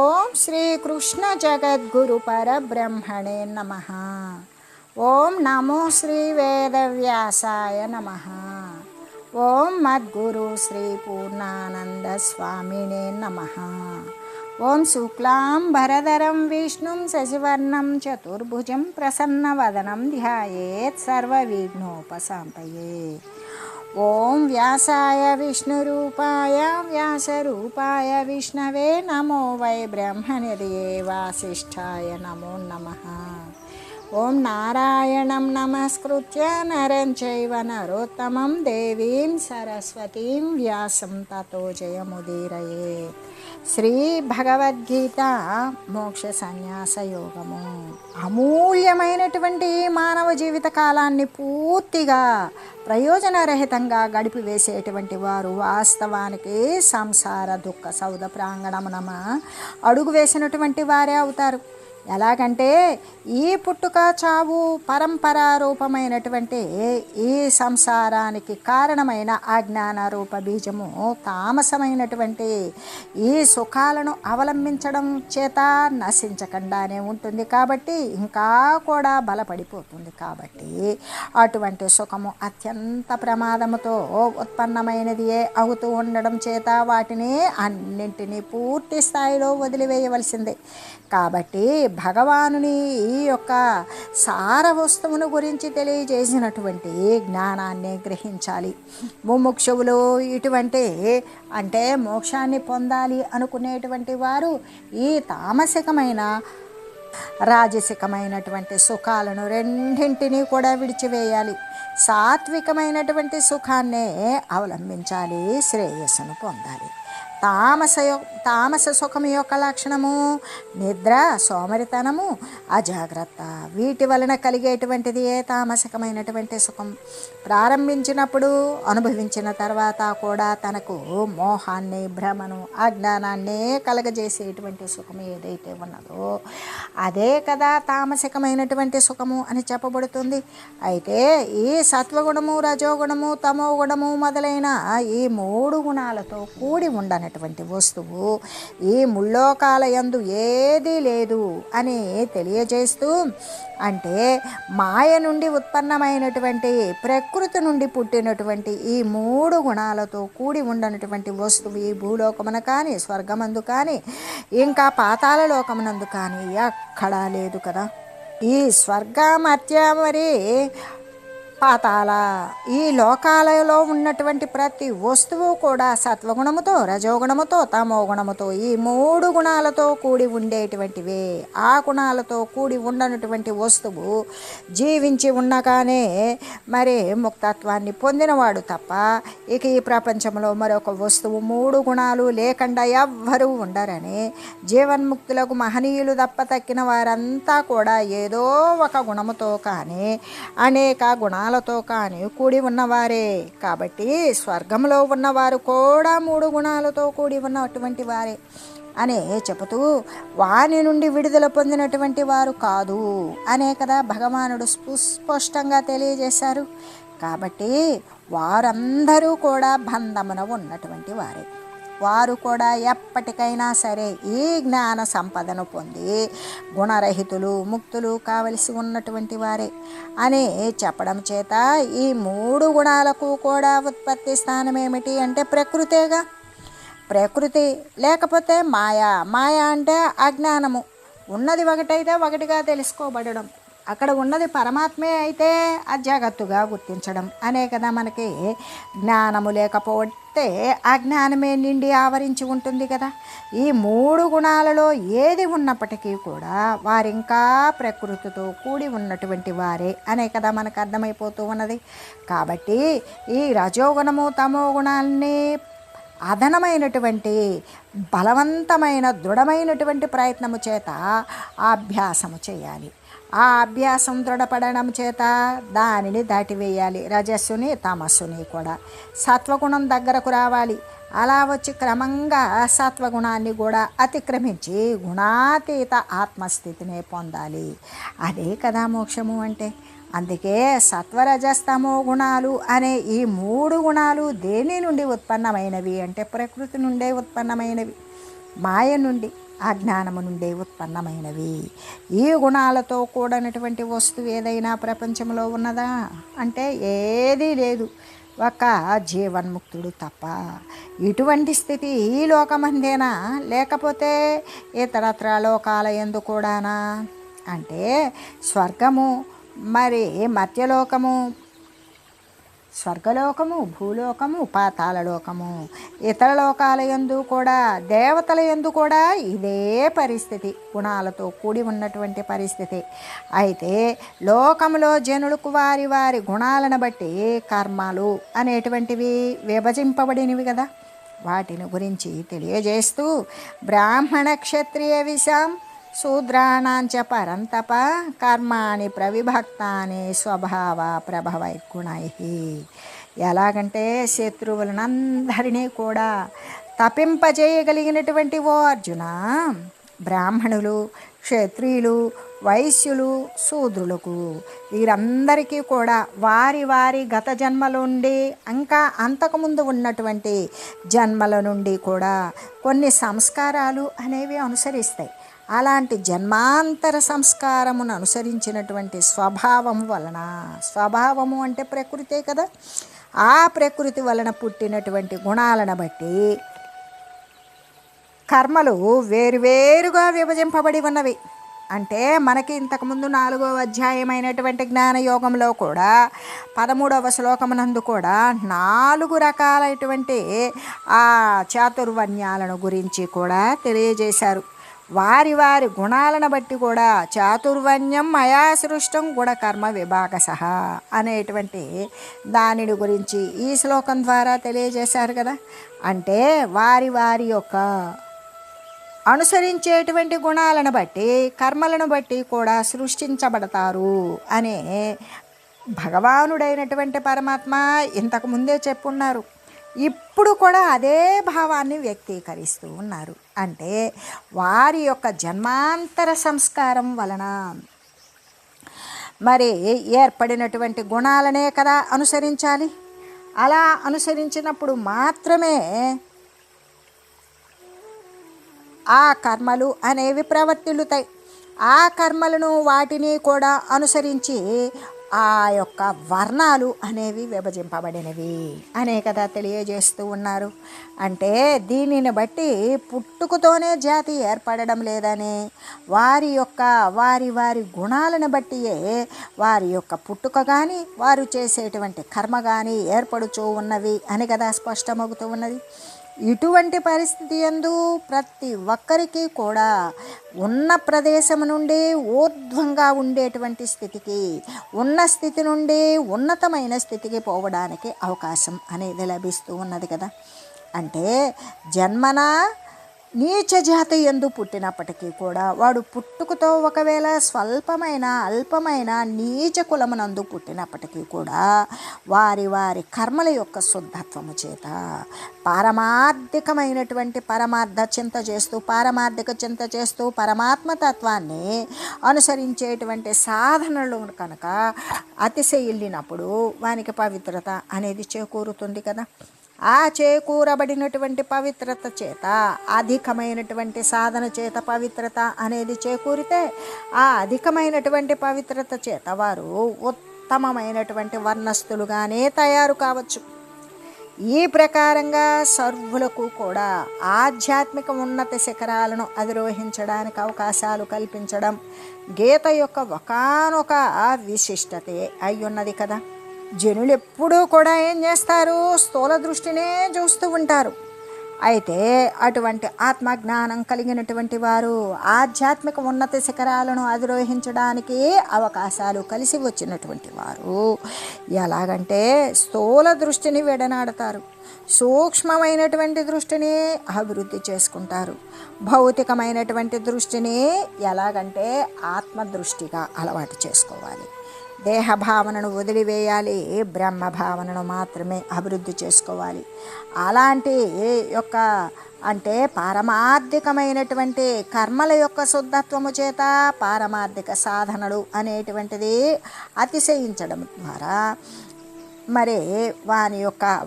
ఓం శ్రీ కృష్ణ జగద్గురు పరబ్రహ్మణే నమః. ఓం నమో శ్రీ వేదవ్యాసాయ నమః. ఓం మద్గురు శ్రీ పూర్ణానంద స్వామినే నమః. ఓం శుక్లాంబరధరం విష్ణుం శశివర్ణం చతుర్భుజం ప్రసన్నవదనం ధ్యాయేత్ సర్వవిఘ్నోపశాంతయే. ఓం వ్యాసాయ విష్ణురూపాయ వ్యాసరూపాయ విష్ణవే నమో వై బ్రహ్మనిధయే వాసిష్ఠాయ నమో నమః. ఓం నారాయణం నమస్కృత్య నరం చైవ నరోత్తమం దేవీం సరస్వతీం వ్యాసం తతో జయముదీరయే. శ్రీ భగవద్గీత మోక్ష సన్యాస యోగము. అమూల్యమైనటువంటి మానవ జీవిత కాలాన్ని పూర్తిగా ప్రయోజనరహితంగా గడిపివేసేటువంటి వారు వాస్తవానికి సంసార దుఃఖ సౌధ ప్రాంగణమున అడుగు వేసినటువంటి వారే అవుతారు. ఎలాగంటే ఈ పుట్టుక చావు పరంపరారూపమైనటువంటి ఈ సంసారానికి కారణమైన అజ్ఞాన రూప బీజము తామసమైనటువంటి ఈ సుఖాలను అవలంబించడం చేత నశించకుండానే ఉంటుంది కాబట్టి ఇంకా కూడా బలపడిపోతుంది. కాబట్టి అటువంటి సుఖము అత్యంత ప్రమాదముతో ఉత్పన్నమైనది అవుతూ ఉండడం చేత వాటిని అన్నింటినీ పూర్తి స్థాయిలో వదిలివేయవలసిందే. కాబట్టి భగవానుని ఈ యొక్క సార వస్తువును గురించి తెలియజేసినటువంటి జ్ఞానాన్ని గ్రహించాలి. ముముక్షువులు ఇటువంటి అంటే మోక్షాన్ని పొందాలి అనుకునేటువంటి వారు ఈ తామసికమైన రాజసికమైనటువంటి సుఖాలను రెండింటినీ కూడా విడిచివేయాలి. సాత్వికమైనటువంటి సుఖాన్నే అవలంబించాలి. శ్రేయస్సును పొందాలి. తామస సుఖము యొక్క లక్షణము నిద్ర, సోమరితనము, అజాగ్రత్త. వీటి వలన కలిగేటువంటిది తామసికమైనటువంటి సుఖం. ప్రారంభించినప్పుడు అనుభవించిన తర్వాత కూడా తనకు మోహాన్ని, భ్రమను, అజ్ఞానాన్ని కలగజేసేటువంటి సుఖం ఏదైతే ఉన్నదో అదే కదా తామసికమైనటువంటి సుఖము అని చెప్పబడుతుంది. అయితే ఈ సత్వగుణము, రజోగుణము, తమో గుణము మొదలైన ఈ మూడు గుణాలతో కూడి ఉండనటువంటి వస్తువు ఈ ముల్లోకాల యందు ఏదీ లేదు అని తెలియజేస్తూ, అంటే మాయ నుండి ఉత్పన్నమైనటువంటి ప్రకృతి నుండి పుట్టినటువంటి ఈ మూడు గుణాలతో కూడి ఉండనటువంటి వస్తువు ఈ భూలోకమున కానీ, స్వర్గమందు కానీ, ఇంకా పాతాళ లోకమునందు కానీ ఎక్కడా లేదు కదా. ఈ స్వర్గమర్త్య మరి పాతాళ ఈ లోకాలలో ఉన్నటువంటి ప్రతి వస్తువు కూడా సత్వగుణముతో, రజోగుణముతో, తమో గుణముతో ఈ మూడు గుణాలతో కూడి ఉండేటువంటివే. ఆ గుణాలతో కూడి ఉండనటువంటి వస్తువు జీవించి ఉండగానే మరి ముక్తత్వాన్ని పొందినవాడు తప్ప ఇక ఈ ప్రపంచంలో మరొక వస్తువు మూడు గుణాలు లేకుండా ఎవ్వరూ ఉండరని జీవన్ముక్తులకు మహనీయులు తప్ప తక్కిన వారంతా కూడా ఏదో ఒక గుణముతో కానీ అనేక గుణాలతో కానీ కూడి ఉన్నవారే. కాబట్టి స్వర్గంలో ఉన్నవారు కూడా మూడు గుణాలతో కూడి ఉన్నటువంటి వారే అనే చెబుతూ వాని నుండి విడుదల పొందినటువంటి వారు కాదు అనే కదా భగవానుడు స్పష్టంగా తెలియజేశారు. కాబట్టి వారందరూ కూడా బంధమున ఉన్నటువంటి వారే. వారు కూడా ఎప్పటికైనా సరే ఈ జ్ఞాన సంపదను పొంది గుణరహితులు, ముక్తులు కావలసి ఉన్నటువంటి వారే అని చెప్పడం చేత ఈ మూడు గుణాలకు కూడా ఉత్పత్తి స్థానం ఏమిటి అంటే ప్రకృతేగా. ప్రకృతి లేకపోతే మాయ అంటే అజ్ఞానము. ఉన్నది ఒకటైతే ఒకటిగా తెలుసుకోబడడం, అక్కడ ఉన్నది పరమాత్మే అయితే అజాగత్తుగా గుర్తించడం అనే కదా మనకి జ్ఞానము లేకపోతే అజ్ఞానమే నిండి ఆవరించి ఉంటుంది కదా. ఈ మూడు గుణాలలో ఏది ఉన్నప్పటికీ కూడా వారింకా ప్రకృతితో కూడి ఉన్నటువంటి వారే అనే కదా మనకు అర్థమైపోతూ ఉన్నది. కాబట్టి ఈ రజోగుణము, తమో గుణాలని అదనమైనటువంటి బలవంతమైన దృఢమైనటువంటి ప్రయత్నము చేత అభ్యాసము చేయాలి. ఆ అభ్యాసం దృఢపడడం చేత దానిని దాటివేయాలి. రజస్సుని, తమస్సుని కూడా సత్వగుణం దగ్గరకు రావాలి. అలా వచ్చి క్రమంగా సత్వగుణాన్ని కూడా అతిక్రమించి గుణాతీత ఆత్మస్థితిని పొందాలి. అదే కదా మోక్షము అంటే. అందుకే సత్వరజస్తమో గుణాలు అనే ఈ మూడు గుణాలు దేని నుండి ఉత్పన్నమైనవి అంటే ప్రకృతి నుండే ఉత్పన్నమైనవి. మాయ నుండి అజ్ఞానము నుండే ఉత్పన్నమైనవి. ఈ గుణాలతో కూడినటువంటి వస్తువు ఏదైనా ప్రపంచంలో ఉన్నదా అంటే ఏదీ లేదు, ఒక జీవన్ముక్తుడు తప్ప. ఇటువంటి స్థితి ఈ లోకమందేనా లేకపోతే ఇతరత్ర లోకాల యందు కూడానా అంటే స్వర్గము, మరి మర్త్యలోకము, స్వర్గలోకము, భూలోకము, పాతాళలోకము, ఇతర లోకాల యందు కూడా, దేవతల యందు కూడా ఇదే పరిస్థితి, గుణాలతో కూడి ఉన్నటువంటి పరిస్థితి. అయితే లోకంలో జనులకు వారి వారి గుణాలను బట్టి కర్మలు అనేటువంటివి విభజింపబడినవి కదా. వాటిని గురించి తెలియజేస్తూ బ్రాహ్మణ క్షత్రియ విషాం శూద్రాణాంచ పరంతప కర్మాణి ప్రవిభక్తాని స్వభావ ప్రభవై గుణై. ఎలాగంటే శత్రువులనందరినీ కూడా తపింపజేయగలిగినటువంటి ఓ అర్జున, బ్రాహ్మణులు, క్షత్రియులు, వైశ్యులు, శూద్రులకు వీరందరికీ కూడా వారి వారి గత జన్మల నుండి ఇంకా అంతకుముందు ఉన్నటువంటి జన్మల నుండి కూడా కొన్ని సంస్కారాలు అనేవి అనుసరిస్తాయి. అలాంటి జన్మాంతర సంస్కారమును అనుసరించినటువంటి స్వభావం వలన, స్వభావము అంటే ప్రకృతే కదా, ఆ ప్రకృతి వలన పుట్టినటువంటి గుణాలను బట్టి కర్మలు వేరువేరుగా విభజింపబడి ఉన్నవి. అంటే మనకి ఇంతకుముందు 4వ అధ్యాయమైనటువంటి జ్ఞానయోగంలో కూడా 13వ శ్లోకమునందు కూడా 4 రకాలైనటువంటి ఆ చాతుర్వర్ణ్యాలను గురించి కూడా తెలియజేశారు. వారి వారి గుణాలను బట్టి కూడా చాతుర్వర్ణ్యం మయా సృష్టం గుణకర్మ విభాగశః అనేటువంటి దానిని గురించి ఈ శ్లోకం ద్వారా తెలియజేశారు కదా. అంటే వారి వారి యొక్క అనుసరించేటువంటి గుణాలను బట్టి కర్మలను బట్టి కూడా సృష్టించబడతారు అనే భగవానుడైనటువంటి పరమాత్మ ఇంతకుముందే చెప్పున్నారు. ఇప్పుడు కూడా అదే భావాన్ని వ్యక్తీకరిస్తూ ఉన్నారు. అంటే వారి యొక్క జన్మాంతర సంస్కారం వలన మరి ఏర్పడినటువంటి గుణాలనే కదా అనుసరించాలి. అలా అనుసరించినప్పుడు మాత్రమే ఆ కర్మలు అనేవి ప్రవర్తిల్లుతాయి. ఆ కర్మలను వాటిని కూడా అనుసరించి ఆ యొక్క వర్ణాలు అనేవి విభజింపబడినవి అనే కదా తెలియజేస్తూ ఉన్నారు. అంటే దీనిని బట్టి పుట్టుకతోనే జాతి ఏర్పడడం లేదని, వారి వారి గుణాలను బట్టియే వారి యొక్క పుట్టుక కానీ వారు చేసేటువంటి కర్మ కానీ ఏర్పడుతూ ఉన్నవి అని కదా స్పష్టమవుతూ ఉన్నది. ఇటువంటి పరిస్థితి యందు ప్రతి ఒక్కరికి కూడా ఉన్న ప్రదేశం నుండి ఊర్ధ్వంగా ఉండేటువంటి స్థితికి, ఉన్న స్థితి నుండి ఉన్నతమైన స్థితికి పోవడానికి అవకాశం అనేది లభిస్తూ ఉన్నది కదా. అంటే జన్మన నీచ జాతి యందు పుట్టినప్పటికీ కూడా వాడు పుట్టుకతో ఒకవేళ స్వల్పమైన అల్పమైన నీచ కులమునందు పుట్టినప్పటికీ కూడా వారి వారి కర్మల యొక్క శుద్ధత్వము చేత పారమార్థికమైనటువంటి పారమార్థిక చింత చేస్తూ పరమాత్మతత్వాన్ని అనుసరించేటువంటి సాధనలు కనుక అతిశయిల్లినప్పుడు వానికి పవిత్రత అనేది చేకూరుతుంది కదా. ఆ చేకూరబడినటువంటి పవిత్రత చేత, అధికమైనటువంటి సాధన చేత పవిత్రత అనేది చేకూరితే ఆ అధికమైనటువంటి పవిత్రత చేత వారు ఉత్తమమైనటువంటి వర్ణస్థులుగానే తయారు కావచ్చు. ఈ ప్రకారంగా సర్వులకు కూడా ఆధ్యాత్మిక ఉన్నత శిఖరాలను అధిరోహించడానికి అవకాశాలు కల్పించడం గీత యొక్క ఒకానొక విశిష్టతే అయ్యున్నది కదా. జనులు ఎప్పుడూ కూడా ఏం చేస్తారు, స్థూల దృష్టినే చూస్తూ ఉంటారు. అయితే అటువంటి ఆత్మజ్ఞానం కలిగినటువంటి వారు ఆధ్యాత్మిక ఉన్నత శిఖరాలను అధిరోహించడానికి అవకాశాలు కలిసి వచ్చినటువంటి వారు ఎలాగంటే స్థూల దృష్టిని విడనాడతారు, సూక్ష్మమైనటువంటి దృష్టిని అభివృద్ధి చేసుకుంటారు. భౌతికమైనటువంటి దృష్టిని ఎలాగంటే ఆత్మదృష్టిగా అలవాటు చేసుకోవాలి. దేహ భావనను వదిలివేయాలి, బ్రహ్మ భావనను మాత్రమే అభివృద్ధి చేసుకోవాలి. అలాంటి యొక్క అంటే పారమార్థికమైనటువంటి కర్మల యొక్క శుద్ధత్వము చేత పారమార్థిక సాధనలు అనేటువంటిది అతిశయించడం ద్వారా మరి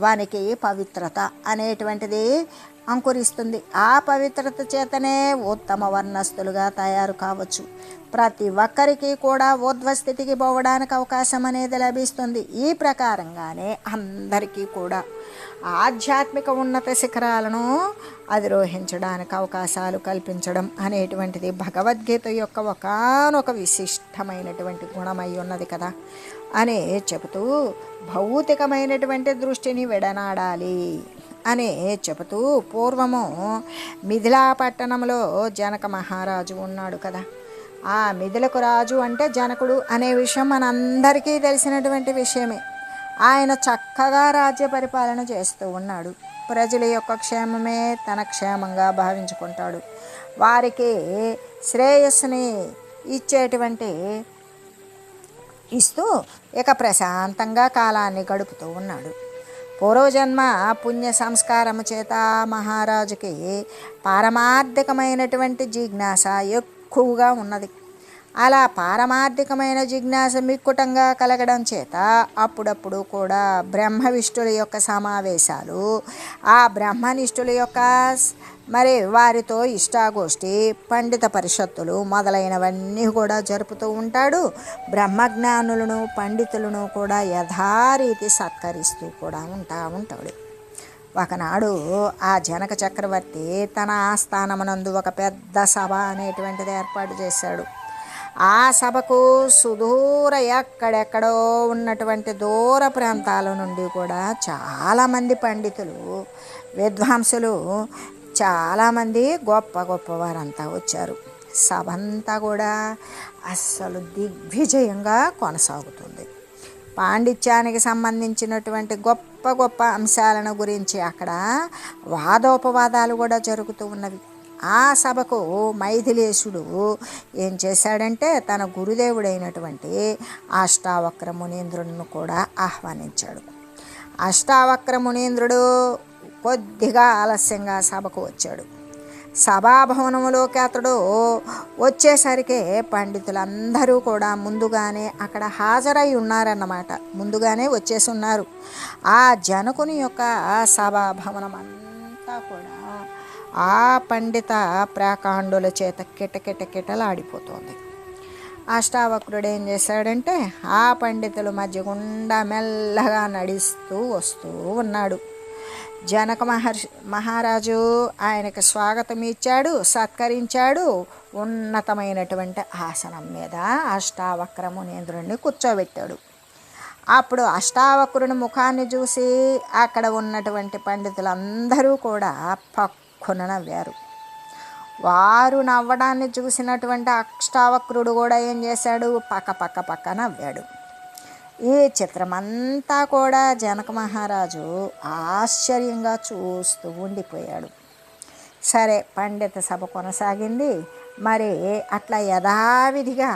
వానికి పవిత్రత అనేటువంటిది అంకురిస్తుంది. ఆ పవిత్రత చేతనే ఉత్తమ వర్ణస్థులుగా తయారు కావచ్చు. ప్రతి ఒక్కరికి కూడా ఊర్ధ్వస్థితికి పోవడానికి అవకాశం అనేది లభిస్తుంది. ఈ ప్రకారంగానే అందరికీ కూడా ఆధ్యాత్మిక ఉన్నత శిఖరాలను అధిరోహించడానికి అవకాశాలు కల్పించడం అనేటువంటిది భగవద్గీత యొక్క ఒకానొక విశిష్టమైనటువంటి గుణమై ఉన్నది కదా అని చెబుతూ, భౌతికమైనటువంటి దృష్టిని విడనాడాలి అని చెబుతూ, పూర్వము మిథిలా పట్టణంలో జనక మహారాజు ఉన్నాడు కదా. ఆ మిథిలకు రాజు అంటే జనకుడు అనే విషయం మనందరికీ తెలిసినటువంటి విషయమే. ఆయన చక్కగా రాజ్య పరిపాలన చేస్తూ ఉన్నాడు. ప్రజల యొక్క క్షేమమే తన క్షేమంగా భావించుకుంటాడు. వారికి శ్రేయస్సుని ఇస్తూ ఇక ప్రశాంతంగా కాలాన్ని గడుపుతూ ఉన్నాడు. పూర్వజన్మ పుణ్య సంస్కారము చేత మహారాజుకి పారమార్థికమైనటువంటి జిజ్ఞాస ఎక్కువగా ఉన్నది. అలా పారమార్థికమైన జిజ్ఞాస మిక్కుటంగా కలగడం చేత అప్పుడప్పుడు కూడా బ్రహ్మవిష్ఠుల యొక్క సమావేశాలు, ఆ బ్రహ్మనిష్ఠుల యొక్క వారితో ఇష్టాగోష్ఠి, పండిత పరిషత్తులు మొదలైనవన్నీ కూడా జరుపుతూ ఉంటాడు. బ్రహ్మజ్ఞానులను పండితులను కూడా యథారీతి సత్కరిస్తూ కూడా ఉంటాడు. ఒకనాడు ఆ జనక చక్రవర్తి తన ఆస్థానమునందు ఒక పెద్ద సభ అనేటువంటిది ఏర్పాటు చేశాడు. ఆ సభకు సుదూర ఎక్కడెక్కడో ఉన్నటువంటి దూర ప్రాంతాల నుండి కూడా చాలామంది పండితులు, విద్వాంసులు, చాలామంది గొప్పవారంతా వచ్చారు. సభ అంతా కూడా అస్సలు దిగ్విజయంగా కొనసాగుతుంది. పాండిత్యానికి సంబంధించినటువంటి గొప్ప అంశాలను గురించి అక్కడ వాదోపవాదాలు కూడా జరుగుతూ ఉన్నవి. ఆ సభకు మైథిలేశుడు ఏం చేశాడంటే తన గురుదేవుడైనటువంటి అష్టావక్ర మునీంద్రుడిని కూడా ఆహ్వానించాడు. అష్టావక్ర మునీంద్రుడు కొద్దిగా ఆలస్యంగా సభకు వచ్చాడు. సభాభవనంలోకి అతడు వచ్చేసరికి పండితులందరూ కూడా ముందుగానే అక్కడ హాజరై ఉన్నారన్నమాట. ముందుగానే వచ్చేసి ఉన్నారు. ఆ జనకుని యొక్క సభాభవనం అంతా కూడా ఆ పండిత ప్రాకాండుల చేత కిటకిటలాడిపోతుంది. అష్టావక్రుడు ఏం చేశాడంటే ఆ పండితుల మధ్య గుండా మెల్లగా నడుస్తూ వస్తూ ఉన్నాడు. జనక మహారాజు ఆయనకు స్వాగతం ఇచ్చాడు, సత్కరించాడు. ఉన్నతమైనటువంటి ఆసనం మీద అష్టావక్ర మునీంద్రుడిని కూర్చోబెట్టాడు. అప్పుడు అష్టావక్రుని ముఖాన్ని చూసి అక్కడ ఉన్నటువంటి పండితులందరూ కూడా పక్కున నవ్వారు. వారు నవ్వడాన్ని చూసినటువంటి అష్టావక్రుడు కూడా ఏం చేశాడు, పక్క నవ్వాడు. ఈ చిత్రమంతా కూడా జనక మహారాజు ఆశ్చర్యంగా చూస్తూ ఉండిపోయాడు. సరే, పండిత సభ కొనసాగింది. మరి అట్లా యథావిధిగా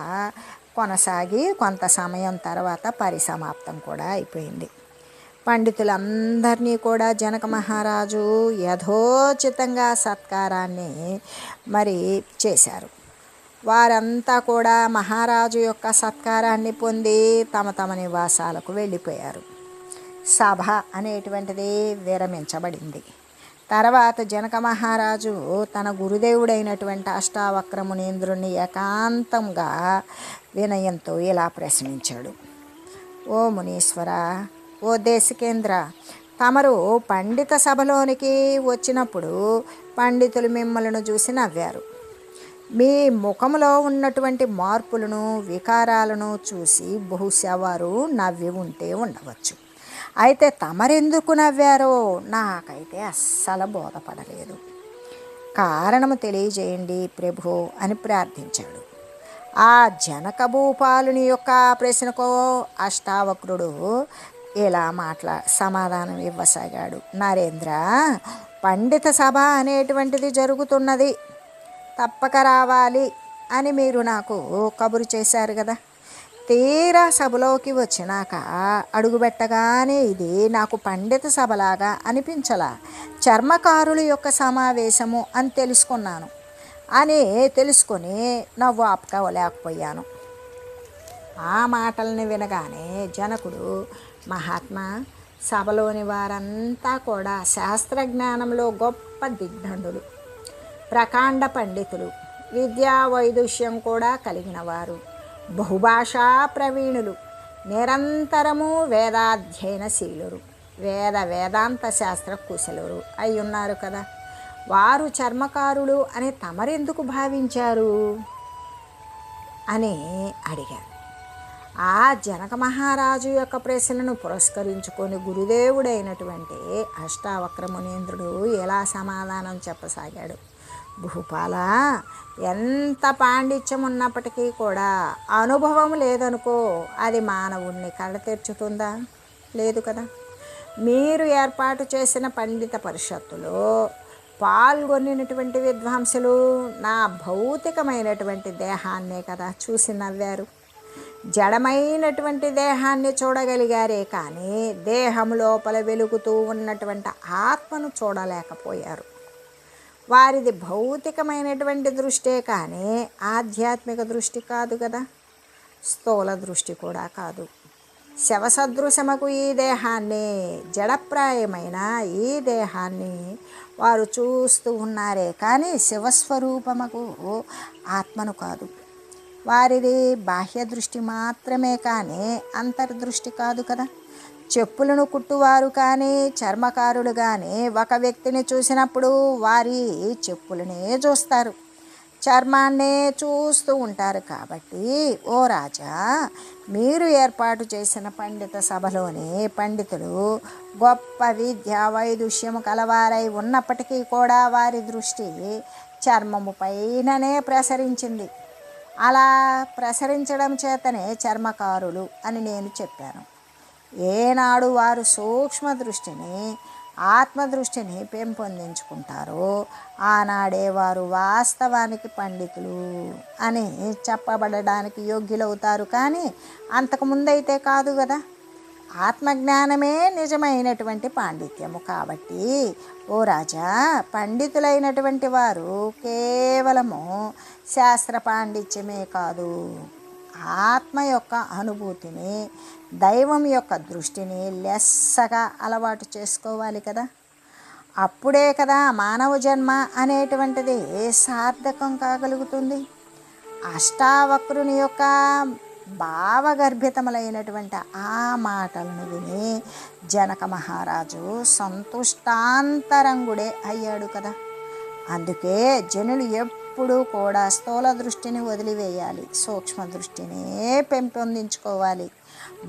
కొనసాగి కొంత సమయం తర్వాత పరిసమాప్తం కూడా అయిపోయింది. పండితులందరినీ కూడా జనక మహారాజు యథోచితంగా సత్కారాన్ని చేశారు. వారంతా కూడా మహారాజు యొక్క సత్కారాన్ని పొంది తమ నివాసాలకు వెళ్ళిపోయారు. సభ అనేటువంటిది విరమించబడింది. తర్వాత జనక మహారాజు తన గురుదేవుడైనటువంటి అష్టావక్ర మునీంద్రుని ఏకాంతంగా వినయంతో ఇలా ప్రశ్నించాడు. ఓ మునీశ్వర, ఓ దేశికేంద్ర, తమరు పండిత సభలోనికి వచ్చినప్పుడు పండితులు మిమ్మల్ని చూసి నవ్వారు. మీ ముఖంలో ఉన్నటువంటి మార్పులను, వికారాలను చూసి బహుశా వారు నవ్వి ఉంటే ఉండవచ్చు. అయితే తమరెందుకు నవ్వారో నాకైతే అస్సలు బోధపడలేదు. కారణము తెలియజేయండి ప్రభు అని ప్రార్థించాడు. ఆ జనక భూపాలుని యొక్క ప్రశ్నకు అష్టావక్రుడు ఇలా సమాధానం ఇవ్వసాగాడు. నరేంద్ర, పండిత సభ అనేటువంటిది జరుగుతున్నది, తప్పక రావాలి అని మీరు నాకు కబురు చేశారు కదా. తీరా సభలోకి వచ్చినాక అడుగుపెట్టగానే ఇది నాకు పండిత సభలాగా అనిపించలా, చర్మకారుల యొక్క సమావేశము అని తెలుసుకొని నవ్వు ఆపుకోలేకపోయాను. ఆ మాటల్ని వినగానే జనకుడు, మహాత్మా, సభలోని వారంతా కూడా శాస్త్రజ్ఞానంలో గొప్ప దిగ్ధండులు, ప్రకాండ పండితులు, విద్యా వైదుష్యం కూడా కలిగిన వారు, బహుభాషా ప్రవీణులు, నిరంతరము వేదాధ్యయనశీలురు, వేదాంత శాస్త్ర కుశలురు అయి ఉన్నారు కదా. వారు చర్మకారులు అని తమరెందుకు భావించారు అని అడిగారు. ఆ జనక మహారాజు యొక్క ప్రశ్నను పురస్కరించుకొని గురుదేవుడైనటువంటి అష్టావక్ర మునీంద్రుడు ఎలా సమాధానం చెప్పసాగాడు. భూపాల, ఎంత పాండిత్యం ఉన్నప్పటికీ కూడా అనుభవం లేదనుకో, అది మానవుణ్ణి కళ్ళ తెరుచుతుందా? లేదు కదా. మీరు ఏర్పాటు చేసిన పండిత పరిషత్తులో పాల్గొనినటువంటి విద్వాంసులు నా భౌతికమైనటువంటి దేహాన్నే కదా చూసి నవ్వారు. జడమైనటువంటి దేహాన్ని చూడగలిగారే కానీ దేహం లోపల వెలుగుతూ ఉన్నటువంటి ఆత్మను చూడలేకపోయారు. వారిది భౌతికమైనటువంటి దృష్టే కానీ ఆధ్యాత్మిక దృష్టి కాదు కదా, స్థూల దృష్టి కూడా కాదు. శవసదృశమకు ఈ దేహాన్ని, జడప్రాయమైన ఈ దేహాన్ని వారు చూస్తూ ఉన్నారే కానీ శివస్వరూపముకు ఆత్మను కాదు. వారిది బాహ్య దృష్టి మాత్రమే కానీ అంతర్దృష్టి కాదు కదా. చెప్పులను కుట్టువారు కానీ చర్మకారులు కానీ ఒక వ్యక్తిని చూసినప్పుడు వారి చెప్పులనే చూస్తారు, చర్మాన్నే చూస్తూ ఉంటారు. కాబట్టి ఓ రాజా, మీరు ఏర్పాటు చేసిన పండిత సభలోని పండితులు గొప్ప విద్యా వైదుష్యము కలవారై ఉన్నప్పటికీ కూడా వారి దృష్టి చర్మము పైననే ప్రసరించింది. అలా ప్రసరించడం చేతనే చర్మకారులు అని నేను చెప్పాను. ఏనాడు వారు సూక్ష్మ దృష్టిని, ఆత్మదృష్టిని పెంపొందించుకుంటారో ఆనాడే వారు వాస్తవానికి పండితులు అని చెప్పబడడానికి యోగ్యులవుతారు. కానీ అంతకుముందైతే కాదు కదా. ఆత్మజ్ఞానమే నిజమైనటువంటి పాండిత్యము. కాబట్టి ఓ రాజా, పండితులైనటువంటి వారు కేవలము శాస్త్ర పాండిత్యమే కాదు, ఆత్మ యొక్క అనుభూతిని, దైవం యొక్క దృష్టిని లెస్సగా అలవాటు చేసుకోవాలి కదా. అప్పుడే కదా మానవ జన్మ అనేటువంటిది సార్థకం కాగలుగుతుంది. అష్టావక్రుని యొక్క భావగర్భితములైనటువంటి ఆ మాటలను విని జనక మహారాజు సంతుష్టాంతరంగుడే అయ్యాడు కదా. అందుకే జనులు ఎప్పుడూ కూడా స్థూల దృష్టిని వదిలివేయాలి, సూక్ష్మ దృష్టినే పెంపొందించుకోవాలి.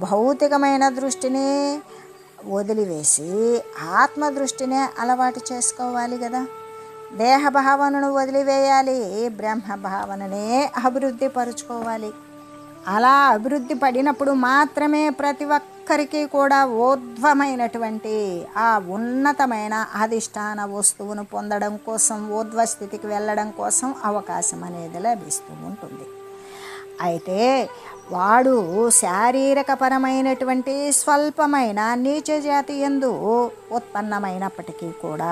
భౌతికమైన దృష్టిని వదిలివేసి ఆత్మదృష్టినే అలవాటు చేసుకోవాలి కదా. దేహభావనను వదిలివేయాలి, బ్రహ్మభావననే అభివృద్ధి పరుచుకోవాలి. అలా అభివృద్ధి పడినప్పుడు మాత్రమే ప్రతి ఒక్కరికి కూడా ఊర్ధ్వమైనటువంటి ఆ ఉన్నతమైన అధిష్టాన వస్తువును పొందడం కోసం, ఊర్ధ్వస్థితికి వెళ్ళడం కోసం అవకాశం అనేది లభిస్తూ ఉంటుంది. అయితే వాడు శారీరకపరమైనటువంటి స్వల్పమైన నీచ జాతి యందు ఉత్పన్నమైనప్పటికీ కూడా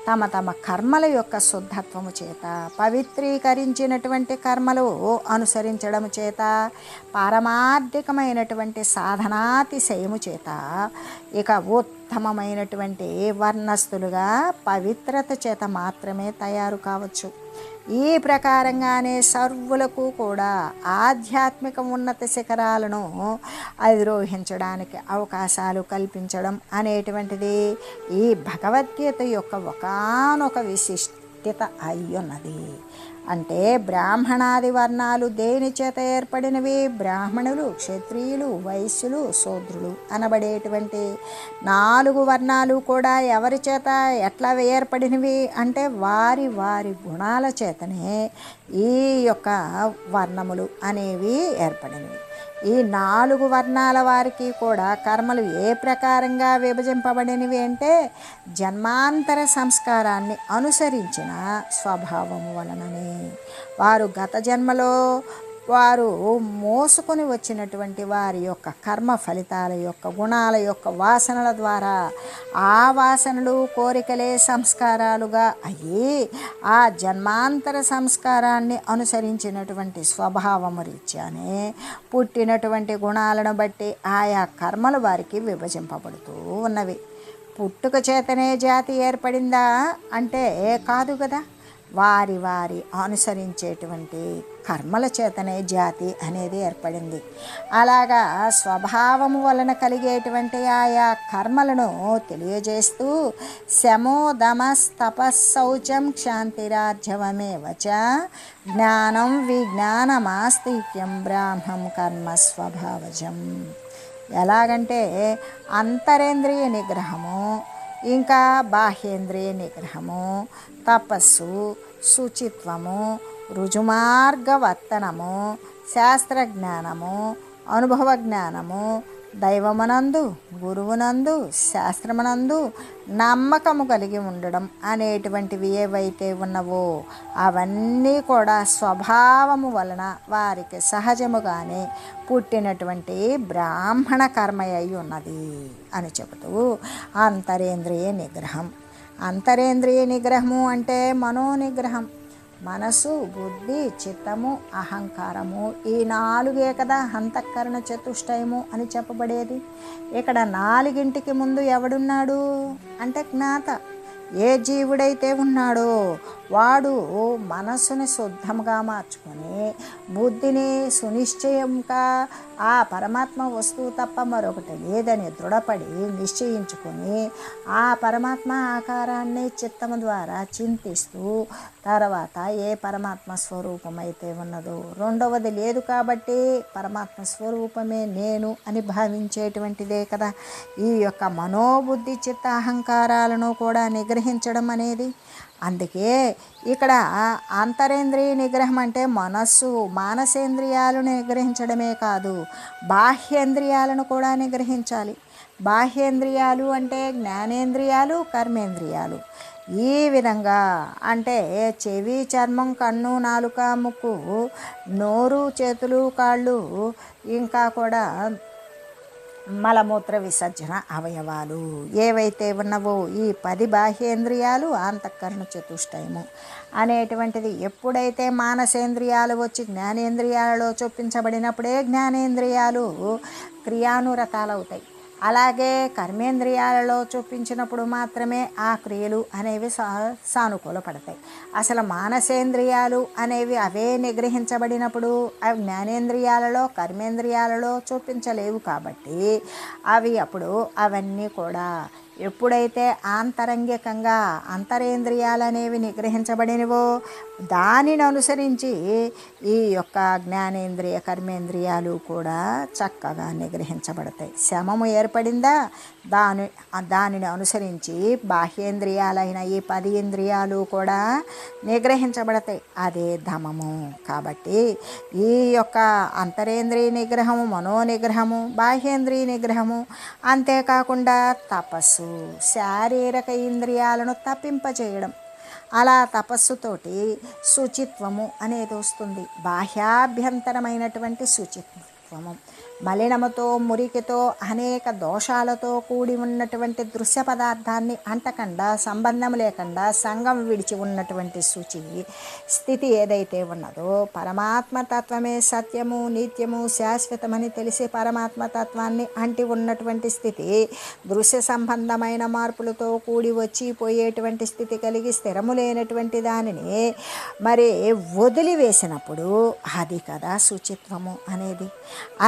తమ తమ కర్మల యొక్క శుద్ధత్వము చేత, పవిత్రీకరించినటువంటి కర్మలు అనుసరించడం చేత, పారమార్థికమైనటువంటి సాధనాతిశయము చేత ఇక ఉత్తమమైనటువంటి వర్ణస్థులుగా పవిత్రత చేత మాత్రమే తయారు కావచ్చు. ఈ ప్రకారంగానే సర్వులకు కూడా ఆధ్యాత్మిక ఉన్నత శిఖరాలను అధిరోహించడానికి అవకాశాలు కల్పించడం అనేటువంటిది ఈ భగవద్గీత యొక్క ఒకానొక విశిష్టత అయ్యున్నది. అంటే బ్రాహ్మణాది వర్ణాలు దేని చేత ఏర్పడినవి? బ్రాహ్మణులు, క్షత్రియులు, వైశ్యులు, శూద్రులు అనబడేటువంటి 4 వర్ణాలు కూడా ఎవరి చేత ఎట్లా ఏర్పడినవి అంటే వారి వారి గుణాల చేతనే ఈ యొక్క వర్ణములు అనేవి ఏర్పడినవి. ఈ 4 వర్ణాల వారికి కూడా కర్మలు ఏ ప్రకారంగా విభజింపబడినవి అంటే జన్మాంతర సంస్కారాన్ని అనుసరించిన స్వభావము వలననే. వారు గత జన్మలో వారు మోసుకొని వచ్చినటువంటి వారి యొక్క కర్మ ఫలితాల యొక్క గుణాల యొక్క వాసనల ద్వారా ఆ వాసనలు కోరికలే సంస్కారాలుగా అయ్యి ఆ జన్మాంతర సంస్కారాన్ని అనుసరించినటువంటి స్వభావము రీత్యానే పుట్టినటువంటి గుణాలను బట్టి ఆయా కర్మలు వారికి విభజింపబడుతూ ఉన్నవి. పుట్టుక చేతనే జాతి ఏర్పడిందా అంటే కాదు కదా. వారి వారి అనుసరించేటువంటి కర్మల చేతనే జాతి అనేది ఏర్పడింది. అలాగా స్వభావము వలన కలిగేటువంటి ఆయా కర్మలను తెలియజేస్తూ శమో దమస్తపశౌచం క్షాంతిరార్జవమేవచ జ్ఞానం విజ్ఞానమాస్తిక్యం బ్రాహ్మం కర్మ స్వభావజం. ఎలాగంటే అంతరేంద్రియ నిగ్రహము, ఇంకా బాహ్యేంద్రియ నిగ్రహము, తపస్సు, శుచిత్వము, రుజుమార్గవర్తనము, శాస్త్రజ్ఞానము, అనుభవ జ్ఞానము, దైవమునందు, గురువునందు, శాస్త్రమునందు నమ్మకము కలిగి ఉండడం అనేటువంటివి ఏవైతే ఉన్నవో అవన్నీ కూడా స్వభావము వలన వారికి సహజముగానే పుట్టినటువంటి బ్రాహ్మణ కర్మ అయి ఉన్నది అని చెబుతూ అంతరేంద్రియ నిగ్రహం. అంతరేంద్రియ నిగ్రహము అంటే మనోనిగ్రహం. మనసు, బుద్ధి, చిత్తము, అహంకారము, ఈ నాలుగే కదా అంతఃకరణ చతుష్టయము అని చెప్పబడేది. ఇక్కడ నాలుగింటికి ముందు ఎవడున్నాడు అంటే జ్ఞాత. ఏ జీవుడైతే ఉన్నాడో వాడు మనస్సుని శుద్ధంగా మార్చుకొని బుద్ధిని సునిశ్చయంగా ఆ పరమాత్మ వస్తువు తప్ప మరొకటి లేదని దృఢపడి నిశ్చయించుకొని ఆ పరమాత్మ ఆకారాన్ని చిత్తము ద్వారా చింతిస్తూ తర్వాత ఏ పరమాత్మ స్వరూపమైతే ఉన్నదో రెండవది లేదు కాబట్టి పరమాత్మ స్వరూపమే నేను అని భావించేటువంటిదే కదా ఈ యొక్క మనోబుద్ధి చిత్త అహంకారాలను కూడా నిగ్రహించడం అనేది. అందుకే ఇక్కడ అంతరేంద్రియ నిగ్రహం అంటే మనస్సు మానసేంద్రియాలను నిగ్రహించడమే కాదు బాహ్యేంద్రియాలను కూడా నిగ్రహించాలి. బాహ్యేంద్రియాలు అంటే జ్ఞానేంద్రియాలు, కర్మేంద్రియాలు. ఈ విధంగా అంటే చెవి, చర్మం, కన్ను, నాలుక, ముక్కు, నోరు, చేతులు, కాళ్ళు, ఇంకా కూడా మలమూత్ర విసర్జన అవయవాలు ఏవైతే ఉన్నవో ఈ 10 బాహ్యేంద్రియాలు అంతఃకరణ చతుష్టయము అనేటువంటిది ఎప్పుడైతే మానసేంద్రియాలు వచ్చి జ్ఞానేంద్రియాలలో చొప్పించబడినప్పుడే జ్ఞానేంద్రియాలు క్రియానురతాలు అవుతాయి. అలాగే కర్మేంద్రియాలలో చూపించినప్పుడు మాత్రమే ఆ క్రియలు అనేవి సానుకూలపడతాయి. అసలు మానసేంద్రియాలు అనేవి అవే నిగ్రహించబడినప్పుడు అవి జ్ఞానేంద్రియాలలో కర్మేంద్రియాలలో చూపించలేవు కాబట్టి అవి అప్పుడు అవన్నీ కూడా ఎప్పుడైతే ఆంతరంగికంగా అంతరేంద్రియాలు అనేవి నిగ్రహించబడినవో దానిని అనుసరించి ఈ యొక్క జ్ఞానేంద్రియ కర్మేంద్రియాలు కూడా చక్కగా నిగ్రహించబడతాయి. శమము ఏర్పడిందా దానిని అనుసరించి బాహ్యేంద్రియాలైన ఈ 10 ఇంద్రియాలు కూడా నిగ్రహించబడతాయి. అదే ధమము. కాబట్టి ఈ యొక్క అంతరేంద్రియ నిగ్రహము, మనోనిగ్రహము, బాహ్యేంద్రియ నిగ్రహము, అంతేకాకుండా తపస్సు శారీరక ఇంద్రియాలను తప్పింపచేయడం. అలా తపస్సుతోటి శుచిత్వము అనేది వస్తుంది. బాహ్యాభ్యంతరమైనటువంటి శుచిత్వము మలినముతో మురికితో అనేక దోషాలతో కూడి ఉన్నటువంటి దృశ్య పదార్థాన్ని అంటకుండా సంబంధం లేకుండా సంగం విడిచి ఉన్నటువంటి శుచి స్థితి ఏదైతే ఉన్నదో పరమాత్మతత్వమే సత్యము నిత్యము శాశ్వతమని తెలిసి పరమాత్మతత్వాన్ని అంటి ఉన్నటువంటి స్థితి దృశ్య సంబంధమైన మార్పులతో కూడి వచ్చి పోయేటువంటి స్థితి కలిగి స్థిరము లేనటువంటి దానిని మరి వదిలివేసినప్పుడు అది కదా శుచిత్వము అనేది.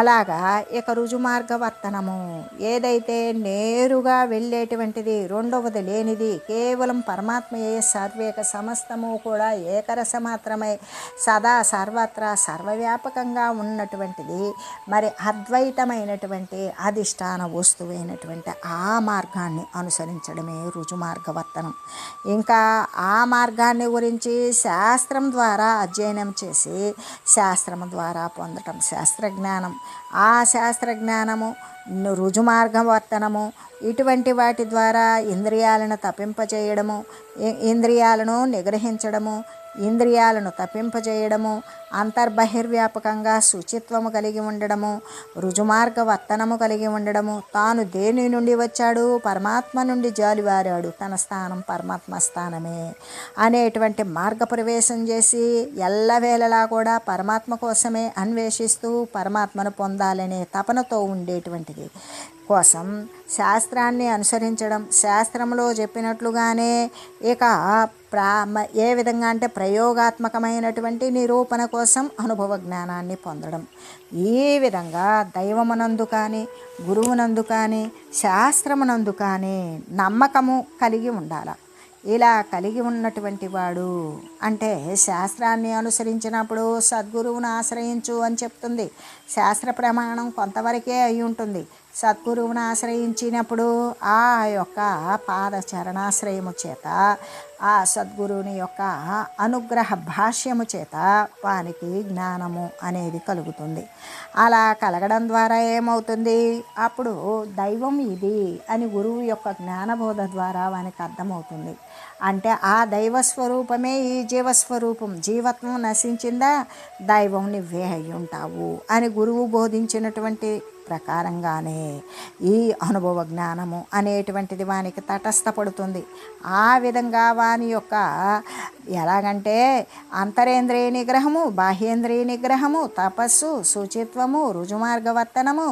అలాగా ఇక రుజుమార్గవర్తనము ఏదైతే నేరుగా వెళ్ళేటువంటిది రెండవది లేనిది కేవలం పరమాత్మయే సర్వేక సమస్తము కూడా ఏకరస మాత్రమే సదా సర్వత్రా సర్వవ్యాపకంగా ఉన్నటువంటిది మరి అద్వైతమైనటువంటి అధిష్టాన వస్తువైనటువంటి ఆ మార్గాన్ని అనుసరించడమే రుజుమార్గవర్తనం. ఇంకా ఆ మార్గాన్ని గురించి శాస్త్రం ద్వారా అధ్యయనం చేసి శాస్త్రము ద్వారా పొందటం శాస్త్రజ్ఞానం. ఆ శాస్త్రజ్ఞానము రుజుమార్గవర్తనము ఇటువంటి వాటి ద్వారా ఇంద్రియాలను తప్పింపచేయడము, ఇంద్రియాలను నిగ్రహించడము, ఇంద్రియాలను తప్పింపజేయడము, అంతర్బహిర్వ్యాపకంగా శుచిత్వము కలిగి ఉండడము, రుజుమార్గ వర్తనము కలిగి ఉండడము, తాను దేని నుండి వచ్చాడు, పరమాత్మ నుండి జాలివారాడు, తన స్థానం పరమాత్మ స్థానమే అనేటువంటి మార్గ ప్రవేశం చేసి ఎల్లవేళలా కూడా పరమాత్మ కోసమే అన్వేషిస్తూ పరమాత్మను పొందాలనే తపనతో ఉండేటువంటిది కోసం శాస్త్రాన్ని అనుసరించడం, శాస్త్రంలో చెప్పినట్లుగానే ఇక ఏ విధంగా అంటే ప్రయోగాత్మకమైనటువంటి నిరూపణ కోసం అనుభవ జ్ఞానాన్ని పొందడం. ఈ విధంగా దైవమునందు కానీ, గురువునందు కానీ, శాస్త్రమునందు కానీ నమ్మకము కలిగి ఉండాలి. ఇలా కలిగి ఉన్నటువంటి వాడు అంటే శాస్త్రాన్ని అనుసరించినప్పుడు సద్గురువును ఆశ్రయించు అని చెప్తుంది. శాస్త్ర ప్రమాణం కొంతవరకే అయి ఉంటుంది. సద్గురువును ఆశ్రయించినప్పుడు ఆ యొక్క పాదచరణాశ్రయము చేత, ఆ సద్గురువుని యొక్క అనుగ్రహ భాష్యము చేత వానికి జ్ఞానము అనేది కలుగుతుంది. అలా కలగడం ద్వారా ఏమవుతుంది, అప్పుడు దైవం ఇది అని గురువు యొక్క జ్ఞానబోధ ద్వారా వానికి అర్థమవుతుంది. అంటే ఆ దైవస్వరూపమే ఈ జీవస్వరూపం, జీవత్వం నశించిందా, దైవం నువ్వే అయి ఉంటావు అని గురువు బోధించినటువంటి ప్రకారంగానే ఈ అనుభవ జ్ఞానము అనేటువంటిది వానికి తటస్థపడుతుంది. ఆ విధంగా వాని యొక్క ఎలాగంటే అంతరేంద్రియ నిగ్రహము, బాహ్యేంద్రియ నిగ్రహము, తపస్సు, శుచిత్వము, రుజుమార్గవర్తనము,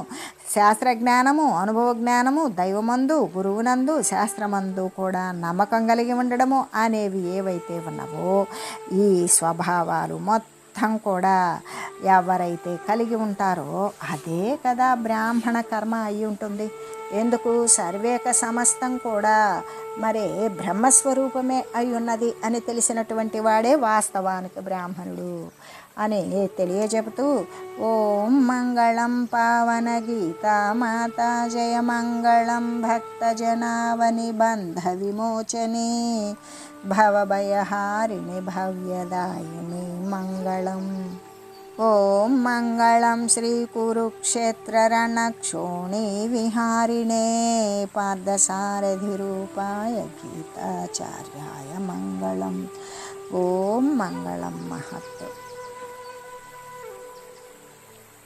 శాస్త్రజ్ఞానము, అనుభవ జ్ఞానము, దైవమందు, గురువునందు, శాస్త్రమందు కూడా నమ్మకం కలిగి ఉండడము అనేవి ఏవైతే ఉన్నావో ఈ స్వభావాలు మొత్తం కూడా ఎవరైతే కలిగి ఉంటారో అదే కదా బ్రాహ్మణ కర్మ అయి ఉంటుంది. ఎందుకు, సర్వేక సమస్తం కూడా మరి బ్రహ్మస్వరూపమే అయి ఉన్నది అని తెలిసినటువంటి వాడే వాస్తవానికి బ్రాహ్మణుడు అని తెలియజెబుతూ, ఓం మంగళం పావన గీతా మాతా, జయ మంగళం భక్త జనావని బంధ విమోచని, భవభయహారిణి భవ్యదాయిని మంగళం. ఓం మంగళం శ్రీ కురుక్షేత్ర రణక్షోణి విహారిణే, పార్థసారథి రూపాయ గీతాచార్యాయ మంగళం. ఓం మంగళం మహత్.